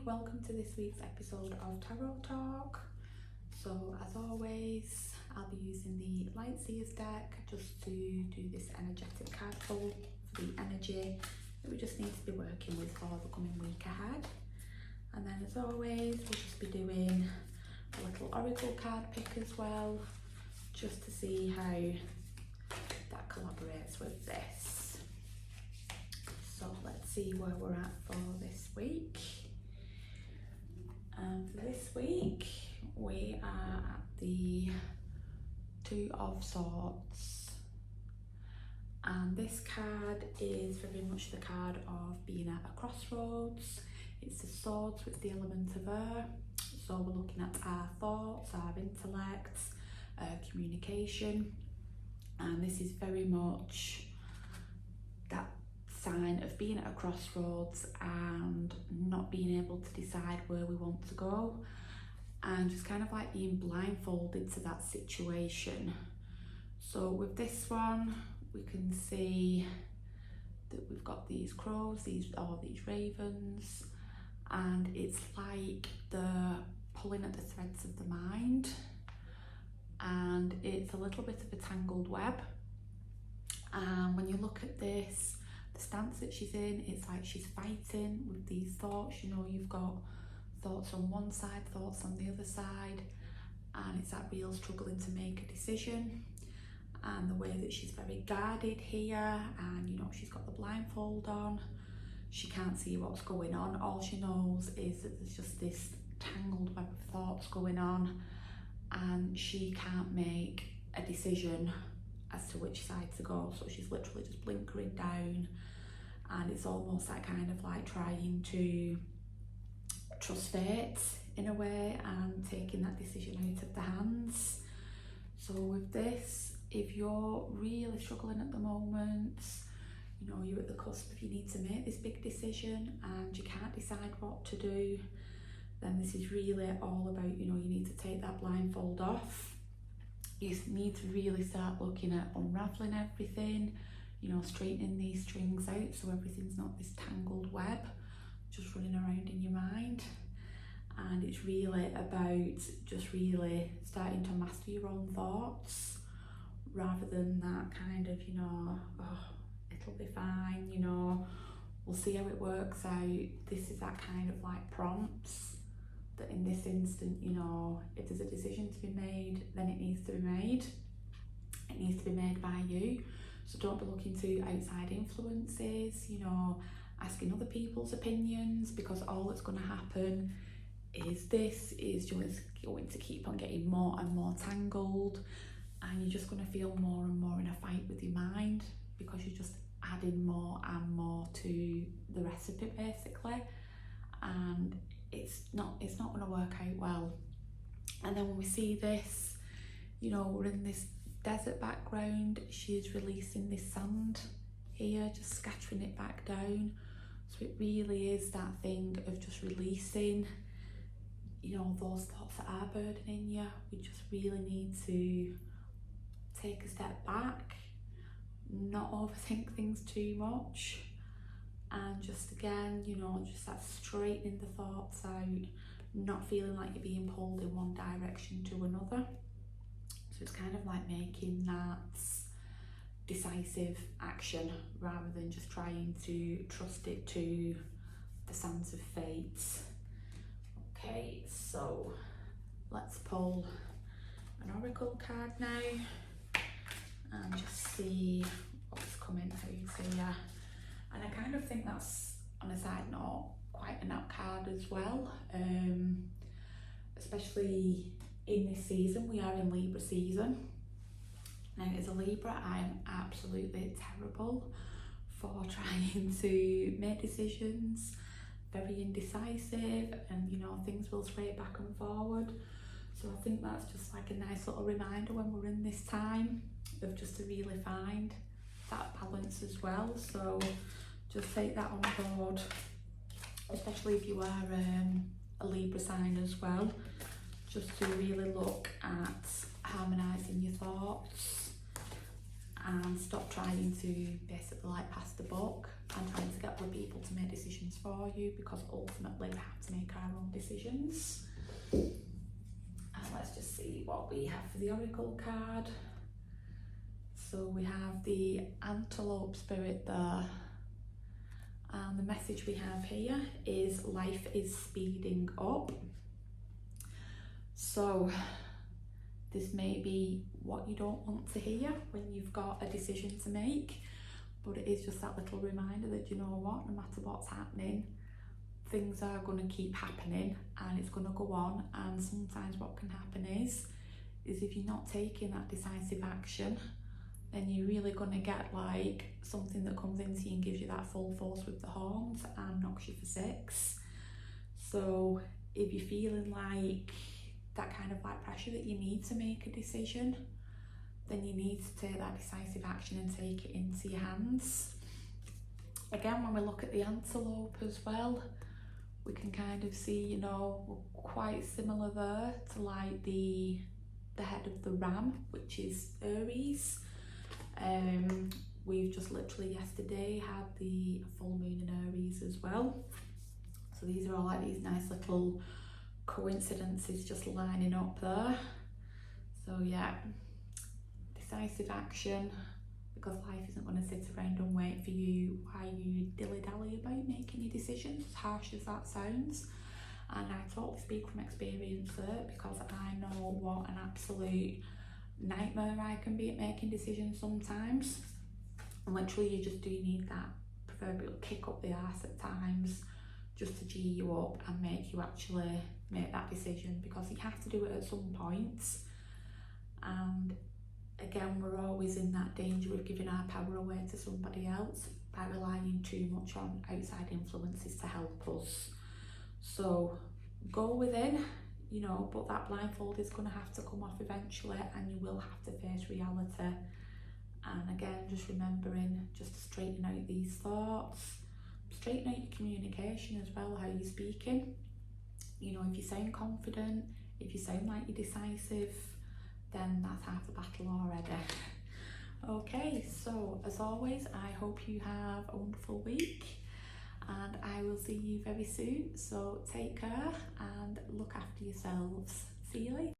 welcome to this week's episode of Tarot Talk. So as always, I'll be using the Light Seers deck just to do this energetic card pull for the energy that we just need to be working with for the coming week ahead. And then as always, we'll just be doing a little oracle card pick as well, just to see how that collaborates with this. So let's see where we're at for this week. For this week, we are at the Two of Swords. And this card is very much the card of being at a crossroads. It's the swords with the element of air. So we're looking at our thoughts, our intellect, communication. And this is very much that sign of being at a crossroads and not being able to decide where we want to go, and just kind of like being blindfolded to that situation. So with this one, we can see that we've got these crows, these ravens, and it's like they're pulling at the threads of the mind, and it's a little bit of a tangled web. And when you look at this, the stance that she's in, it's like she's fighting with these thoughts. You know, you've got thoughts on one side, thoughts on the other side, and it's that real struggling to make a decision. And the way that she's very guarded here, and you know, she's got the blindfold on, she can't see what's going on. All she knows is that there's just this tangled web of thoughts going on, and she can't make a decision as to which side to go. So she's literally just blinkering down, and it's almost that kind of like trying to trust fate in a way and taking that decision out of the hands. So with this, if you're really struggling at the moment, you know, you're at the cusp of you need to make this big decision and you can't decide what to do, then this is really all about, you know, you need to take that blindfold off. You need to really start looking at unraveling everything, you know, straightening these strings out so everything's not this tangled web just running around in your mind. And it's really about just really starting to master your own thoughts, rather than that kind of, you know, oh, it'll be fine, you know, we'll see how it works out. This is that kind of like prompts that in this instant, you know, if there's a decision to be made, then it needs to be made. It needs to be made by you. So don't be looking to outside influences, you know, asking other people's opinions, because all that's going to happen is this is just going to keep on getting more and more tangled, and you're just going to feel more and more in a fight with your mind, because you're just adding more and more to the recipe basically, and it's not going to work out well. And then when we see this, you know, we're in this desert background, she's releasing this sand here, just scattering it back down. So it really is that thing of just releasing, you know, those thoughts that are burdening you. We just really need to take a step back, not overthink things too much, and just again, you know, just that straightening the thoughts out, not feeling like you're being pulled in one direction to another. So it's kind of like making that decisive action rather than just trying to trust it to the sands of fate. Okay, so let's pull an oracle card now and just see what's coming out here. And I kind of think that's, on a side note, quite an out card as well, especially in this season. We are in Libra season. Now as a Libra, I'm absolutely terrible for trying to make decisions, very indecisive, and you know, things will sway back and forward. So I think that's just like a nice little reminder when we're in this time of just to really find that balance as well. So just take that on board, especially if you are a Libra sign as well, just to really look at harmonising your thoughts and stop trying to basically like pass the buck and trying to get other people to make decisions for you, because ultimately we have to make our decisions. And let's just see what we have for the oracle card. So we have the antelope spirit there. And the message we have here is life is speeding up. So this may be what you don't want to hear when you've got a decision to make, but it is just that little reminder that, you know what, no matter what's happening, things are going to keep happening and it's going to go on. And sometimes what can happen is if you're not taking that decisive action, then you're really going to get like something that comes into you and gives you that full force with the horns and knocks you for 6. So if you're feeling like that kind of like pressure that you need to make a decision, then you need to take that decisive action and take it into your hands. Again, when we look at the antelope as well, we can kind of see, you know, we're quite similar there to like the head of the ram, which is Aries. We've just literally yesterday had the full moon in Aries as well. So these are all like these nice little coincidences just lining up there. So yeah, decisive action, because life isn't going to sit around and wait for you while you dilly-dally about making your decisions, as harsh as that sounds. And I totally speak from experience there, because I know what an absolute nightmare I can be at making decisions sometimes. And literally you just do need that proverbial kick up the arse at times just to G you up and make you actually make that decision, because you have to do it at some point. And again, we're always in that danger of giving our power away to somebody else by relying too much on outside influences to help us. So go within, you know, but that blindfold is going to have to come off eventually and you will have to face reality. And again, just remembering just to straighten out these thoughts, straighten out your communication as well, how you're speaking. You know, if you sound confident, if you sound like you're decisive, then that's half the battle already. Okay, so as always, I hope you have a wonderful week and I will see you very soon. So take care and look after yourselves. See you later.